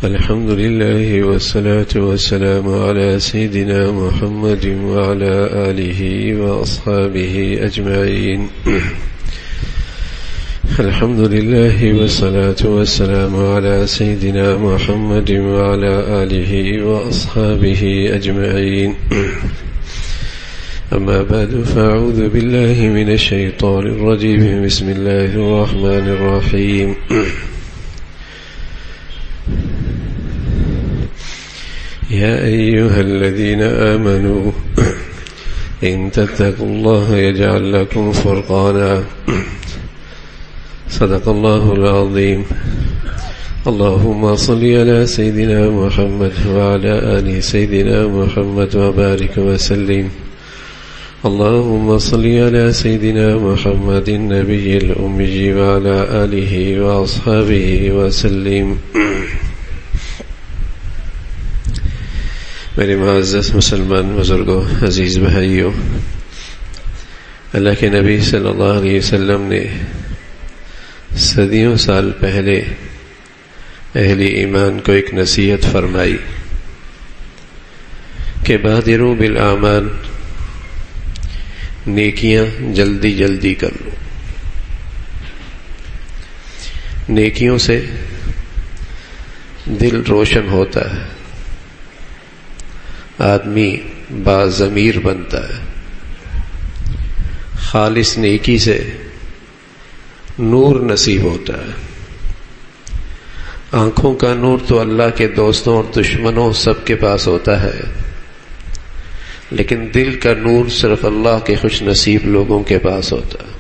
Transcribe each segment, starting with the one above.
الحمد لله والصلاة والسلام على سيدنا محمد وعلى آله وأصحابه أجمعين. الحمد لله والصلاة والسلام على سيدنا محمد وعلى آله وأصحابه أجمعين. أما بعد فأعوذ بالله من الشيطان الرجيم. بسم الله الرحمن الرحيم. يا أيها الذين آمنوا إن تتقوا الله يجعل لكم فرقانا. صدق الله العظيم. اللهم صل على سيدنا محمد وعلى آل سيدنا محمد وبارك وسلم. اللهم صل على سيدنا محمد النبي الأمي وعلى آله وأصحابه وسلم. میرے معزز مسلمان بزرگوں، عزیز بھائیوں، اللہ کے نبی صلی اللہ علیہ وسلم نے صدیوں سال پہلے اہل ایمان کو ایک نصیحت فرمائی کہ بادروا بالاعمال، نیکیاں جلدی جلدی کر لو. نیکیوں سے دل روشن ہوتا ہے، آدمی باضمیر بنتا ہے. خالص نیکی سے نور نصیب ہوتا ہے. آنکھوں کا نور تو اللہ کے دوستوں اور دشمنوں سب کے پاس ہوتا ہے، لیکن دل کا نور صرف اللہ کے خوش نصیب لوگوں کے پاس ہوتا ہے.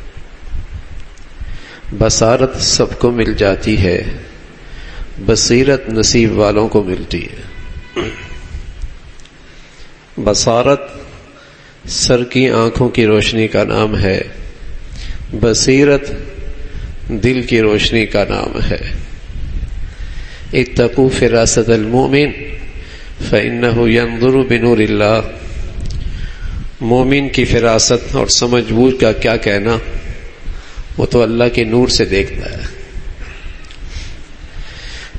بصارت سب کو مل جاتی ہے، بصیرت نصیب والوں کو ملتی ہے. بصارت سر کی آنکھوں کی روشنی کا نام ہے، بصیرت دل کی روشنی کا نام ہے. اتقوا فراست المؤمن فإنه ينظر بنور اللہ. مومن کی فراست اور سمجھ بوجھ کا کیا کہنا، وہ تو اللہ کے نور سے دیکھتا ہے.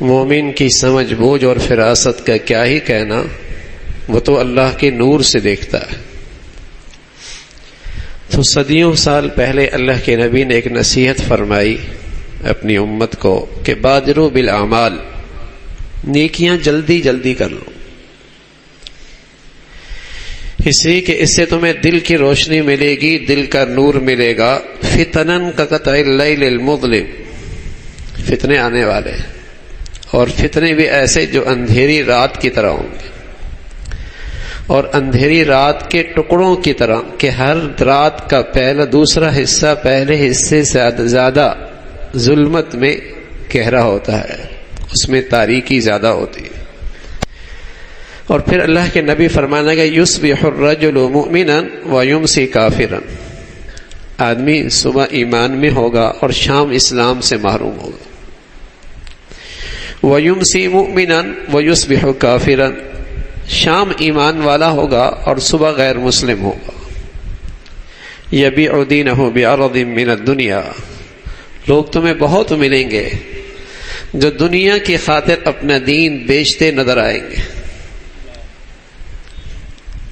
مومن کی سمجھ بوجھ اور فراست کا کیا ہی کہنا، وہ تو اللہ کے نور سے دیکھتا ہے. تو صدیوں سال پہلے اللہ کے نبی نے ایک نصیحت فرمائی اپنی امت کو کہ بادروا بالاعمال، نیکیاں جلدی جلدی کر لو. اس لیے کہ اس سے تمہیں دل کی روشنی ملے گی، دل کا نور ملے گا. فتنن کقطع اللیل المظلم، فتنے آنے والے، اور فتنے بھی ایسے جو اندھیری رات کی طرح ہوں گے، اور اندھیری رات کے ٹکڑوں کی طرح کہ ہر رات کا پہلا دوسرا حصہ پہلے حصے سے زیادہ ظلمت میں گہرا ہوتا ہے، اس میں تاریکی زیادہ ہوتی ہے. اور پھر اللہ کے نبی فرمانا کہ یصبح الرجل مؤمنا ویمسی کافرا، آدمی صبح ایمان میں ہوگا اور شام اسلام سے محروم ہوگا. ویمسی مؤمنا ویصبح کافرا، شام ایمان والا ہوگا اور صبح غیر مسلم ہوگا. یبیع دینہ بعرض من الدنیا، لوگ تمہیں بہت ملیں گے جو دنیا کی خاطر اپنا دین بیچتے نظر آئیں گے،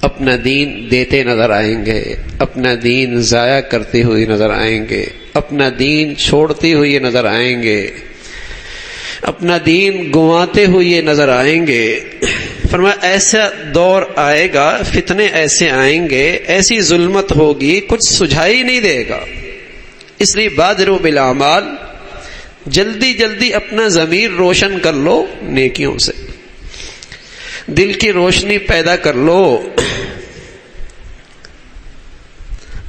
اپنا دین دیتے نظر آئیں گے، اپنا دین ضائع کرتے ہوئے نظر آئیں گے، اپنا دین چھوڑتے ہوئے نظر آئیں گے، اپنا دین گنواتے ہوئے نظر آئیں گے. فرمایا ایسا دور آئے گا، فتنے ایسے آئیں گے، ایسی ظلمت ہوگی، کچھ سجھائی نہیں دے گا. اس لیے بادروا بالاعمال، جلدی جلدی اپنا ضمیر روشن کر لو نیکیوں سے، دل کی روشنی پیدا کر لو.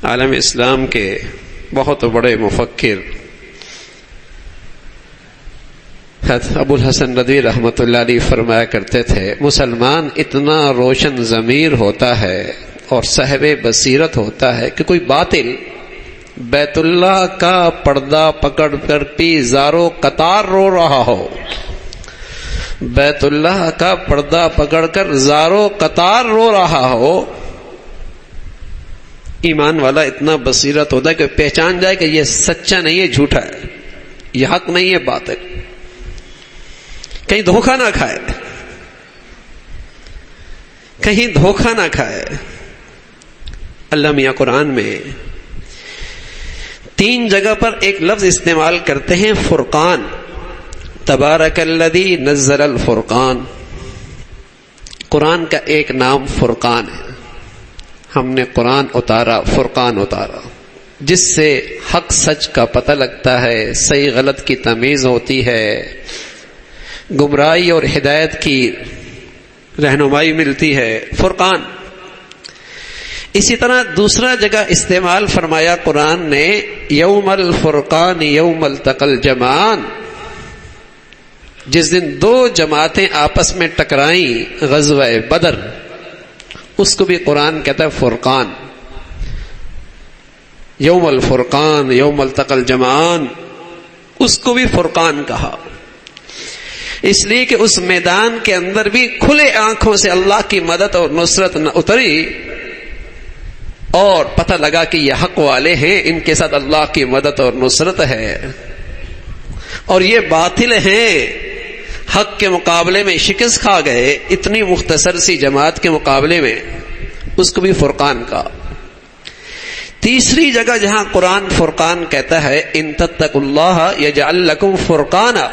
عالم اسلام کے بہت بڑے مفکر ابو الحسن ندوی رحمۃ اللہ علیہ فرمایا کرتے تھے، مسلمان اتنا روشن ضمیر ہوتا ہے اور صاحب بصیرت ہوتا ہے کہ کوئی باطل بیت اللہ کا پردہ پکڑ کر پی زاروں قطار رو رہا ہو، بیت اللہ کا پردہ پکڑ کر زاروں قطار رو رہا ہو، ایمان والا اتنا بصیرت ہوتا ہے کہ پہچان جائے کہ یہ سچا نہیں ہے، جھوٹا ہے، یہ حق نہیں ہے، باطل. کہیں دھوکہ نہ کھائے، کہیں دھوکہ نہ کھائے۔ اللہ میاں قرآن میں 3 جگہ پر ایک لفظ استعمال کرتے ہیں، فرقان۔ تبارک الذی نزل الفرقان، قرآن کا ایک نام فرقان ہے۔ ہم نے قرآن اتارا، فرقان اتارا، جس سے حق سچ کا پتہ لگتا ہے، صحیح غلط کی تمیز ہوتی ہے، گمراہی اور ہدایت کی رہنمائی ملتی ہے، فرقان۔ اسی طرح دوسرا جگہ استعمال فرمایا قرآن نے، یوم الفرقان یوم التقى الجمعان، جس دن 2 جماعتیں آپس میں ٹکرائیں، غزوہ بدر، اس کو بھی قرآن کہتا ہے فرقان۔ یوم الفرقان یوم التقى الجمعان، اس کو بھی فرقان کہا، اس لیے کہ اس میدان کے اندر بھی کھلے آنکھوں سے اللہ کی مدد اور نصرت نہ اتری، اور پتہ لگا کہ یہ حق والے ہیں، ان کے ساتھ اللہ کی مدد اور نصرت ہے، اور یہ باطل ہیں، حق کے مقابلے میں شکست کھا گئے، اتنی مختصر سی جماعت کے مقابلے میں، اس کو بھی فرقان کا۔ تیسری جگہ جہاں قرآن فرقان کہتا ہے، ان تتقوا اللہ یجعل لکم فرقانا،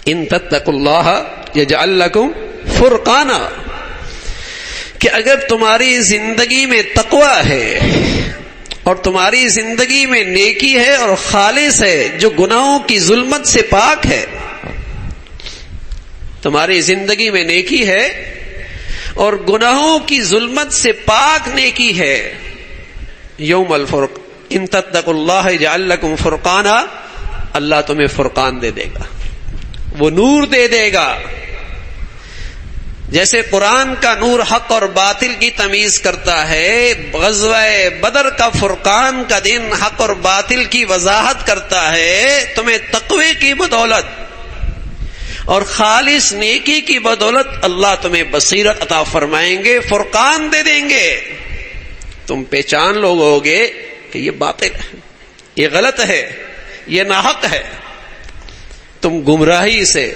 ان تتقوا اللہ یجعل لکم فرقانا، کہ اگر تمہاری زندگی میں تقوی ہے اور تمہاری زندگی میں نیکی ہے اور خالص ہے، جو گناہوں کی ظلمت سے پاک ہے، تمہاری زندگی میں نیکی ہے اور گناہوں کی ظلمت سے پاک نیکی ہے، یوم الفرق ان تتقوا اللہ یجعل لکم فرقانا، اللہ تمہیں فرقان دے دے گا، وہ نور دے دے گا۔ جیسے قرآن کا نور حق اور باطل کی تمیز کرتا ہے، غزوہ بدر کا فرقان کا دن حق اور باطل کی وضاحت کرتا ہے، تمہیں تقوی کی بدولت اور خالص نیکی کی بدولت اللہ تمہیں بصیرت عطا فرمائیں گے، فرقان دے دیں گے، تم پہچان لوگے گے کہ یہ باطل ہے، یہ غلط ہے، یہ ناحق ہے، تم گمراہی سے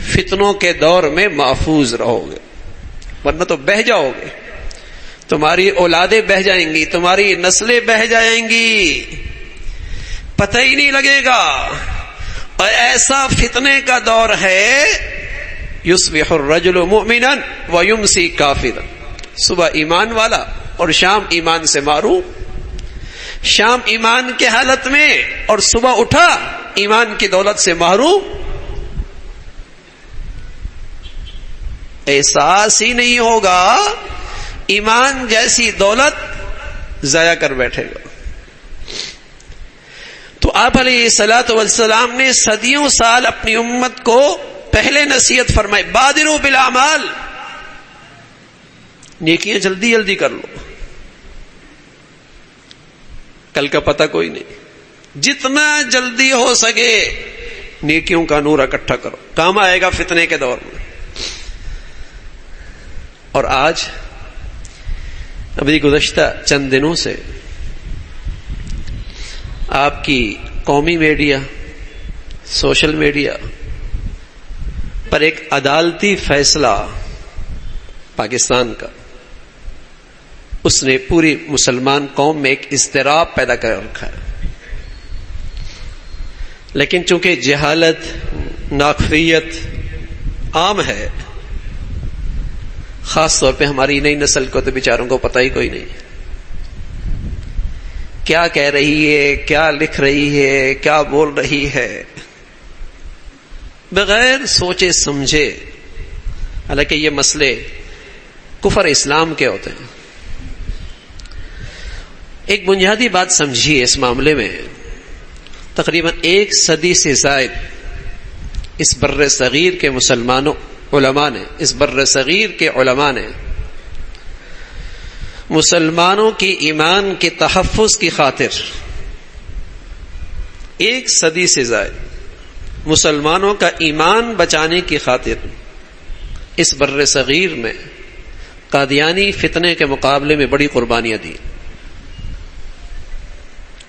فتنوں کے دور میں محفوظ رہو گے، ورنہ تو بہہ جاؤ گے، تمہاری اولادیں بہہ جائیں گی، تمہاری نسلیں بہہ جائیں گی، پتہ ہی نہیں لگے گا۔ اور ایسا فتنے کا دور ہے، یصبح الرجل مؤمنا ویمسی کافرا، صبح ایمان والا اور شام ایمان سے محروم، شام ایمان کے حالت میں اور صبح اٹھا ایمان کی دولت سے محروم، احساس ہی نہیں ہوگا، ایمان جیسی دولت ضائع کر بیٹھے گا۔ تو آپ علیہ الصلوۃ والسلام نے صدیوں سال اپنی امت کو پہلے نصیحت فرمائی، بادروا بالاعمال، نیکیاں جلدی جلدی کر لو، کل کا پتہ کوئی نہیں، جتنا جلدی ہو سکے نیکیوں کا نور اکٹھا کرو، کام آئے گا فتنے کے دور میں۔ اور آج ابھی گزشتہ چند دنوں سے آپ کی قومی میڈیا، سوشل میڈیا پر ایک عدالتی فیصلہ پاکستان کا، اس نے پوری مسلمان قوم میں ایک اضطراب پیدا کر رکھا ہے، لیکن چونکہ جہالت، ناکفیت عام ہے، خاص طور پہ ہماری نئی نسل کو تو بیچاروں کو پتہ ہی کوئی نہیں کیا کہہ رہی ہے، کیا لکھ رہی ہے، کیا بول رہی ہے، بغیر سوچے سمجھے، حالانکہ یہ مسئلے کفر اسلام کے ہوتے ہیں۔ ایک بنیادی بات سمجھیے اس معاملے میں، تقریباً 1 صدی سے زائد اس بر صغیر کے مسلمانوں علماء نے، اس بر صغیر کے علماء نے مسلمانوں کی ایمان کے تحفظ کی خاطر 1 صدی سے زائد مسلمانوں کا ایمان بچانے کی خاطر اس بر صغیر میں قادیانی فتنے کے مقابلے میں بڑی قربانیاں دی۔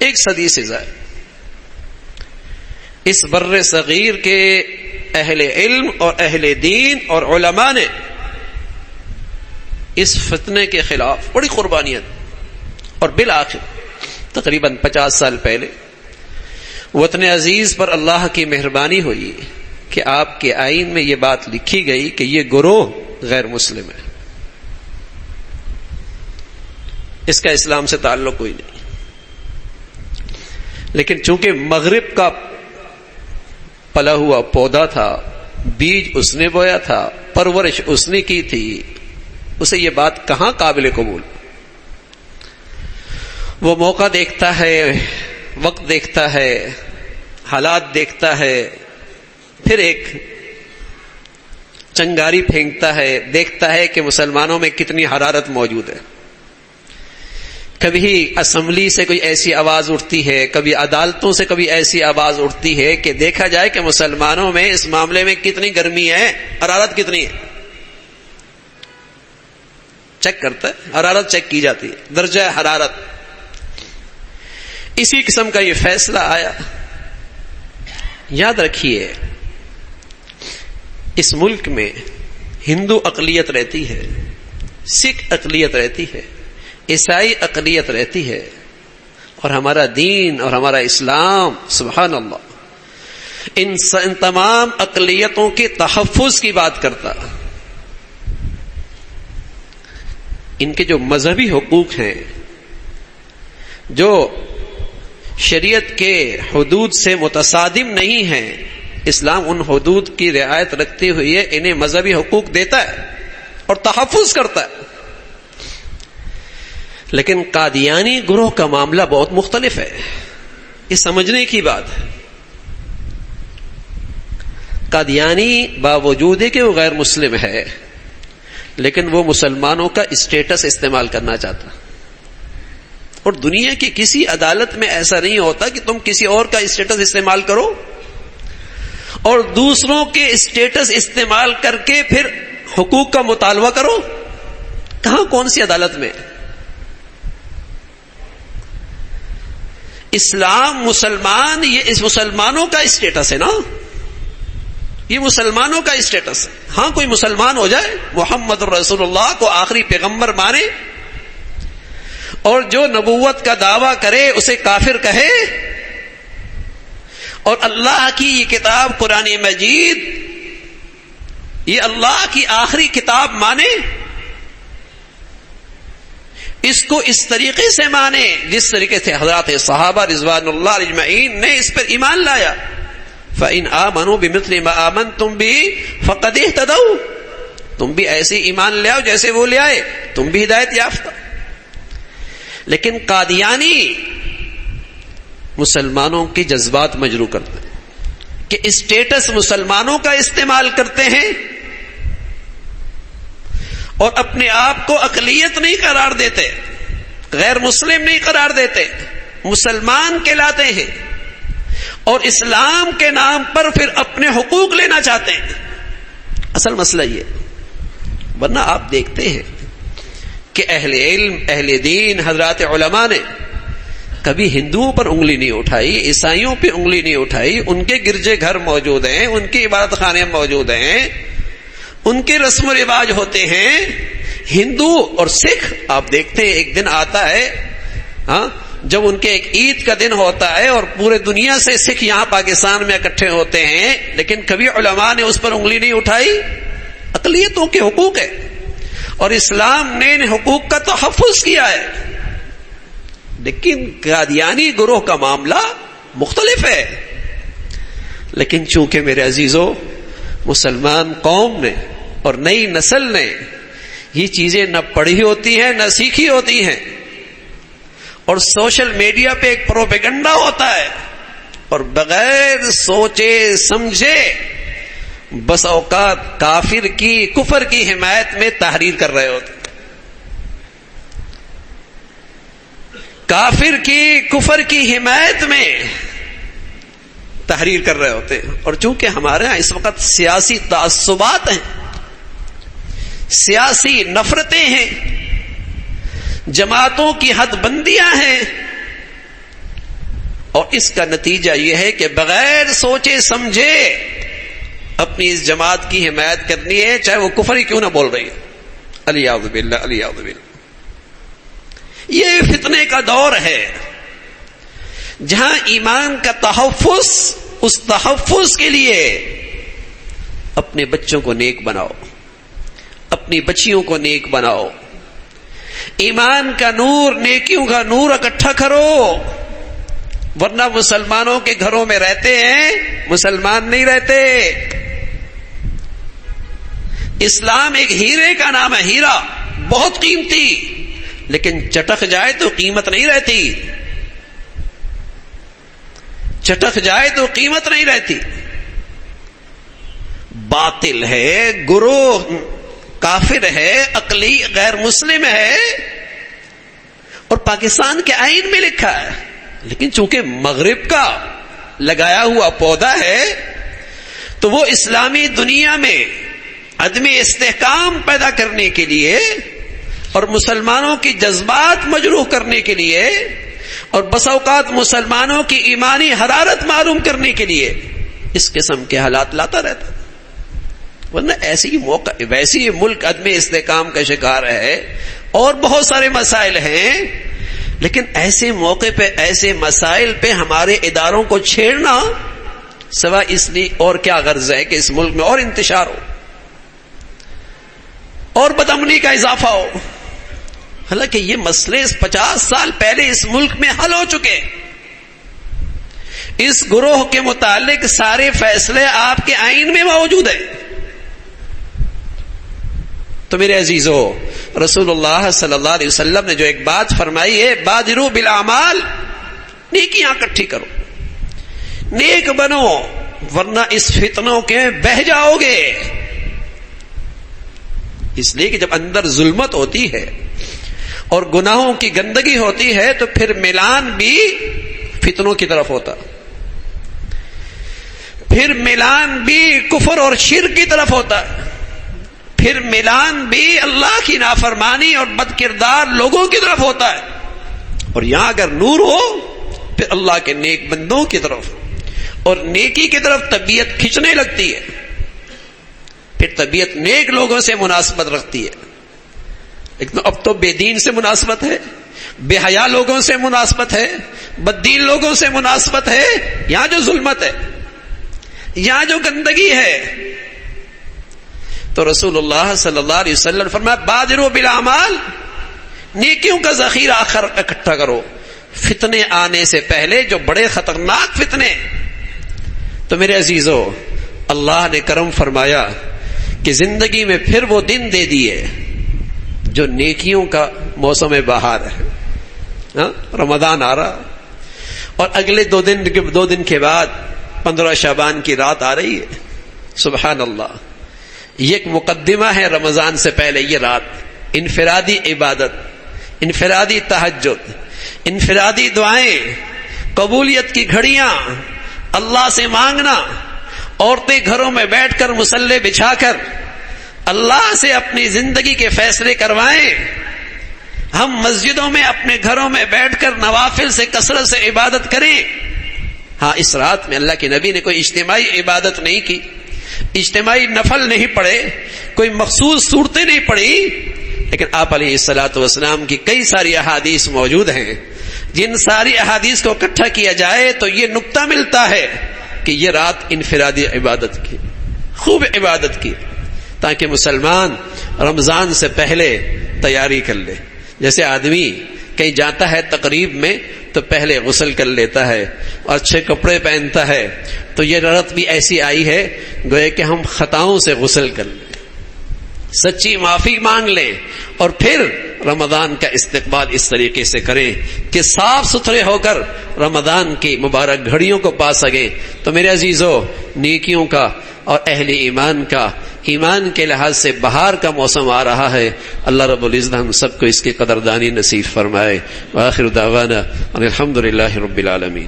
1 صدی سے زائد اس بر صغیر کے اہل علم اور اہل دین اور علماء نے اس فتنے کے خلاف بڑی قربانیاں اور بالآخر تقریباً 50 سال پہلے وطن عزیز پر اللہ کی مہربانی ہوئی کہ آپ کے آئین میں یہ بات لکھی گئی کہ یہ گروہ غیر مسلم ہے، اس کا اسلام سے تعلق کوئی نہیں. لیکن چونکہ مغرب کا پلا ہوا پودا تھا، بیج اس نے بویا تھا، پرورش اس نے کی تھی، اسے یہ بات کہاں قابل قبول. وہ موقع دیکھتا ہے، وقت دیکھتا ہے، حالات دیکھتا ہے، پھر ایک چنگاری پھینکتا ہے، دیکھتا ہے کہ مسلمانوں میں کتنی حرارت موجود ہے. کبھی اسمبلی سے کوئی ایسی آواز اٹھتی ہے، کبھی عدالتوں سے کبھی ایسی آواز اٹھتی ہے کہ دیکھا جائے کہ مسلمانوں میں اس معاملے میں کتنی گرمی ہے، حرارت کتنی ہے. چیک کرتا ہے، حرارت چیک کی جاتی ہے، درجہ حرارت. اسی قسم کا یہ فیصلہ آیا. یاد رکھیے اس ملک میں ہندو اقلیت رہتی ہے، سکھ اقلیت رہتی ہے، عیسائی اقلیت رہتی ہے، اور ہمارا دین اور ہمارا اسلام سبحان اللہ ان تمام اقلیتوں کے تحفظ کی بات کرتا. ان کے جو مذہبی حقوق ہیں، جو شریعت کے حدود سے متصادم نہیں ہیں، اسلام ان حدود کی رعایت رکھتے ہوئے انہیں مذہبی حقوق دیتا ہے اور تحفظ کرتا ہے. لیکن قادیانی گروہ کا معاملہ بہت مختلف ہے. یہ سمجھنے کی بات ہے. قادیانی باوجود ہے کہ وہ غیر مسلم ہے، لیکن وہ مسلمانوں کا اسٹیٹس استعمال کرنا چاہتا. اور دنیا کی کسی عدالت میں ایسا نہیں ہوتا کہ تم کسی اور کا اسٹیٹس استعمال کرو اور دوسروں کے اسٹیٹس استعمال کر کے پھر حقوق کا مطالبہ کرو. کہاں، کون سی عدالت میں؟ اسلام مسلمان، یہ اس مسلمانوں کا اسٹیٹس ہے نا، یہ مسلمانوں کا اسٹیٹس ہے. ہاں کوئی مسلمان ہو جائے، محمد رسول اللہ کو آخری پیغمبر مانے اور جو نبوت کا دعویٰ کرے اسے کافر کہے، اور اللہ کی یہ کتاب قرآن مجید یہ اللہ کی آخری کتاب مانے، اس کو اس طریقے سے مانے جس طریقے سے حضرات صحابہ رضوان اللہ اجمعین نے اس پر ایمان لایا. فَإِنْ آمَنُوا بِمِثْلِ مَا آمَنْتُمْ بِهِ فَقَدِ اهْتَدَوْا، تم بھی ایسے ایمان لے آؤ جیسے وہ لے آئے، تم بھی ہدایت یافتہ. لیکن قادیانی مسلمانوں کے جذبات مجروح کرتے ہیں کہ اسٹیٹس مسلمانوں کا استعمال کرتے ہیں اور اپنے آپ کو اقلیت نہیں قرار دیتے، غیر مسلم نہیں قرار دیتے، مسلمان کہلاتے ہیں، اور اسلام کے نام پر پھر اپنے حقوق لینا چاہتے ہیں. اصل مسئلہ یہ، ورنہ آپ دیکھتے ہیں کہ اہل علم، اہل دین، حضرات علماء نے کبھی ہندوؤں پر انگلی نہیں اٹھائی، عیسائیوں پہ انگلی نہیں اٹھائی. ان کے گرجے گھر موجود ہیں، ان کے عبادت خانے موجود ہیں، ان کے رسم و رواج ہوتے ہیں. ہندو اور سکھ آپ دیکھتے ہیں ایک دن آتا ہے ہاں جب ان کے ایک عید کا دن ہوتا ہے اور پورے دنیا سے سکھ یہاں پاکستان میں اکٹھے ہوتے ہیں، لیکن کبھی علماء نے اس پر انگلی نہیں اٹھائی. اقلیتوں کے حقوق ہے اور اسلام نے ان حقوق کا تحفظ کیا ہے. لیکن قادیانی گروہ کا معاملہ مختلف ہے. لیکن چونکہ میرے عزیزو مسلمان قوم نے اور نئی نسل نے یہ چیزیں نہ پڑھی ہوتی ہیں نہ سیکھی ہوتی ہیں، اور سوشل میڈیا پہ ایک پروپیگنڈا ہوتا ہے، اور بغیر سوچے سمجھے بس اوقات کافر کی، کفر کی حمایت میں تحریر کر رہے ہوتے، کافر کی، کفر کی حمایت میں تحریر کر رہے ہوتے ہیں. اور چونکہ ہمارے ہاں اس وقت سیاسی تعصبات ہیں، سیاسی نفرتیں ہیں، جماعتوں کی حد بندیاں ہیں، اور اس کا نتیجہ یہ ہے کہ بغیر سوچے سمجھے اپنی اس جماعت کی حمایت کرنی ہے چاہے وہ کفر ہی کیوں نہ بول رہی ہے. الیاذ باللہ الیاذ باللہ. یہ فتنے کا دور ہے جہاں ایمان کا تحفظ، اس تحفظ کے لیے اپنے بچوں کو نیک بناؤ، اپنی بچیوں کو نیک بناؤ، ایمان کا نور، نیکیوں کا نور اکٹھا کرو. ورنہ مسلمانوں کے گھروں میں رہتے ہیں، مسلمان نہیں رہتے. اسلام ایک ہیرے کا نام ہے، ہیرا بہت قیمتی، لیکن چٹک جائے تو قیمت نہیں رہتی، چٹک جائے تو قیمت نہیں رہتی. باطل ہے، گروہ کافر ہے، عقلی غیر مسلم ہے، اور پاکستان کے آئین میں لکھا ہے. لیکن چونکہ مغرب کا لگایا ہوا پودا ہے تو وہ اسلامی دنیا میں عدم استحکام پیدا کرنے کے لیے اور مسلمانوں کی جذبات مجروح کرنے کے لیے اور بس اوقات مسلمانوں کی ایمانی حرارت معلوم کرنے کے لیے اس قسم کے حالات لاتا رہتا. ورنہ ایسی موقع ویسی ملک عدم استحکام کا شکار ہے اور بہت سارے مسائل ہیں، لیکن ایسے موقع پہ ایسے مسائل پہ ہمارے اداروں کو چھیڑنا سوا اس لیے اور کیا غرض ہے کہ اس ملک میں اور انتشار ہو اور بدامنی کا اضافہ ہو. حالانکہ یہ مسئلے 50 سال پہلے اس ملک میں حل ہو چکے. اس گروہ کے متعلق سارے فیصلے آپ کے آئین میں موجود ہیں. تو میرے عزیزو، رسول اللہ صلی اللہ علیہ وسلم نے جو ایک بات فرمائی ہے، بادروا بالاعمال، نیکیاں اکٹھی کرو، نیک بنو، ورنہ اس فتنوں کے بہہ جاؤ گے. اس لیے کہ جب اندر ظلمت ہوتی ہے اور گناہوں کی گندگی ہوتی ہے تو پھر میلان بھی فتنوں کی طرف ہوتا، پھر میلان بھی کفر اور شرک کی طرف ہوتا ہے، پھر میلان بھی اللہ کی نافرمانی اور بد کردار لوگوں کی طرف ہوتا ہے. اور یہاں اگر نور ہو پھر اللہ کے نیک بندوں کی طرف اور نیکی کی طرف طبیعت کھنچنے لگتی ہے. پھر طبیعت نیک لوگوں سے مناسبت رکھتی ہے. لیکن اب تو بے دین سے مناسبت ہے، بے حیا لوگوں سے مناسبت ہے، بددین لوگوں سے مناسبت ہے. یہاں جو ظلمت ہے، یہاں جو گندگی ہے، تو رسول اللہ صلی اللہ علیہ وسلم فرمایا بادروا بالاعمال، نیکیوں کا ذخیرہ اکٹھا کرو فتنے آنے سے پہلے، جو بڑے خطرناک فتنے. تو میرے عزیزو، اللہ نے کرم فرمایا کہ زندگی میں پھر وہ دن دے دیے جو نیکیوں کا موسم بہار ہے. رمضان آ رہا اور اگلے دو دن کے بعد 15 شعبان کی رات آ رہی ہے. سبحان اللہ، یہ ایک مقدمہ ہے رمضان سے پہلے. یہ رات انفرادی عبادت، انفرادی تہجد، انفرادی دعائیں، قبولیت کی گھڑیاں، اللہ سے مانگنا، عورتیں گھروں میں بیٹھ کر مصلے بچھا کر اللہ سے اپنی زندگی کے فیصلے کروائیں. ہم مسجدوں میں اپنے گھروں میں بیٹھ کر نوافل سے کثرت سے عبادت کریں. ہاں، اس رات میں اللہ کے نبی نے کوئی اجتماعی عبادت نہیں کی، اجتماعی نفل نہیں پڑھے، کوئی مخصوص صورتیں نہیں پڑھی، لیکن آپ علیہ الصلوۃ والسلام کی کئی ساری احادیث موجود ہیں. جن ساری احادیث کو اکٹھا کیا جائے تو یہ نقطہ ملتا ہے کہ یہ رات انفرادی عبادت کی، خوب عبادت کی، تاکہ مسلمان رمضان سے پہلے تیاری کر لے. جیسے آدمی کہیں جاتا ہے تقریب میں تو پہلے غسل کر لیتا ہے اور اچھے کپڑے پہنتا ہے، تو یہ رات بھی ایسی آئی ہے گویا کہ ہم خطاؤں سے غسل کر لیں، سچی معافی مانگ لیں، اور پھر رمضان کا استقبال اس طریقے سے کریں کہ صاف ستھرے ہو کر رمضان کی مبارک گھڑیوں کو پا سکیں. تو میرے عزیزو، نیکیوں کا اور اہل ایمان کا، ایمان کے لحاظ سے بہار کا موسم آ رہا ہے. اللہ رب العزت ہم سب کو اس کی قدردانی نصیب فرمائے. وآخر دعوانا ان الحمد للہ رب العالمین.